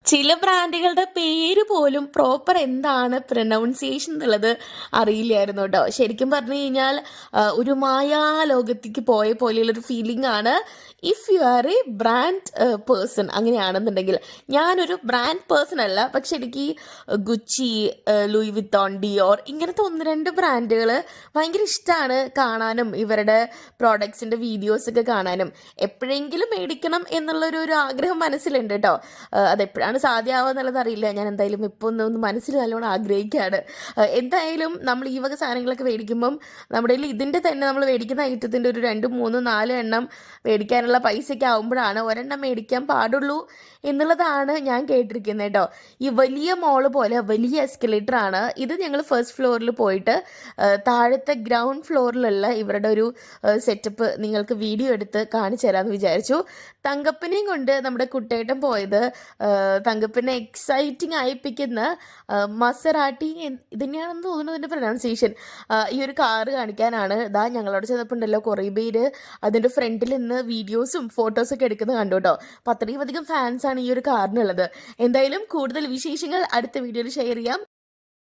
ചില ബ്രാൻഡുകളുടെ പേര് പോലും പ്രോപ്പർ എന്താണ് പ്രൊനൗൺസിയേഷൻ എന്നുള്ളത് അറിയില്ലായിരുന്നു കേട്ടോ. ശരിക്കും പറഞ്ഞു കഴിഞ്ഞാൽ ഒരു മായാലോകത്തേക്ക് പോയ പോലെയുള്ളൊരു ഫീലിംഗ് ആണ്. If you are A brand person അങ്ങനെയാണെന്നുണ്ടെങ്കിൽ, ഞാനൊരു ബ്രാൻഡ് പേഴ്സൺ അല്ല, പക്ഷെ എനിക്ക് ഗുച്ചി, ലൂയി വിത്തോൺ, ഡിയോർ ഇങ്ങനത്തെ ഒന്ന് രണ്ട് ബ്രാൻഡുകൾ ഭയങ്കര ഇഷ്ടമാണ് കാണാനും, ഇവരുടെ പ്രോഡക്ട്സിൻ്റെ വീഡിയോസൊക്കെ കാണാനും. എപ്പോഴെങ്കിലും മേടിക്കണം എന്നുള്ളൊരു ആഗ്രഹം മനസ്സിലുണ്ട് കേട്ടോ. അതെപ്പോഴാണ് സാധ്യമാവുക എന്നുള്ളത് അറിയില്ല. ഞാൻ എന്തായാലും ഇപ്പോൾ ഒന്ന് മനസ്സിൽ നല്ലോണം ആഗ്രഹിക്കുകയാണ്. എന്തായാലും നമ്മൾ ഈ വക സാധനങ്ങളൊക്കെ മേടിക്കുമ്പം നമ്മുടെ കയ്യിൽ ഇതിൻ്റെ തന്നെ നമ്മൾ മേടിക്കുന്ന ഐറ്റത്തിൻ്റെ ഒരു 2, 3, 4 എണ്ണം മേടിക്കാനുള്ള പൈസയൊക്കെ ആകുമ്പോഴാണ് ഒരെണ്ണം മേടിക്കാൻ പാടുള്ളൂ എന്നുള്ളതാണ് ഞാൻ കേട്ടിരിക്കുന്നത് കേട്ടോ. ഈ വലിയ മോള് പോലെ വലിയ എസ്കലേറ്റർ ആണ് ഇത്. ഞങ്ങൾ ഫസ്റ്റ് ഫ്ലോറിൽ പോയിട്ട് താഴത്തെ ഗ്രൗണ്ട് ഫ്ലോറിലുള്ള ഇവരുടെ ഒരു സെറ്റപ്പ് നിങ്ങൾക്ക് വീഡിയോ എടുത്ത് കാണിച്ചു തരാമെന്ന് വിചാരിച്ചു. തങ്കപ്പനെയും കൊണ്ട് നമ്മുടെ കുട്ടേട്ടൻ പോയത് തങ്കപ്പിനെ എക്സൈറ്റിംഗ് ആയിപ്പിക്കുന്ന മസറാട്ടി ഇതന്നെയാണെന്ന് തോന്നുന്നു ഇതിൻ്റെ പ്രൊനൗൺസിയേഷൻ. ഈ ഒരു കാറ് കാണിക്കാനാണ്. ഇതാ ഞങ്ങളവിടെ ചെന്നപ്പോണ്ടല്ലോ കുറേ പേര് അതിൻ്റെ ഫ്രണ്ടിൽ നിന്ന് വീഡിയോസും ഫോട്ടോസൊക്കെ എടുക്കുന്നത് കണ്ടു കേട്ടോ. അപ്പോൾ അത്രയും അധികം ഫാൻസാണ് ഈ ഒരു കാറിനുള്ളത്. എന്തായാലും കൂടുതൽ വിശേഷങ്ങൾ അടുത്ത വീഡിയോയിൽ ഷെയർ ചെയ്യാം.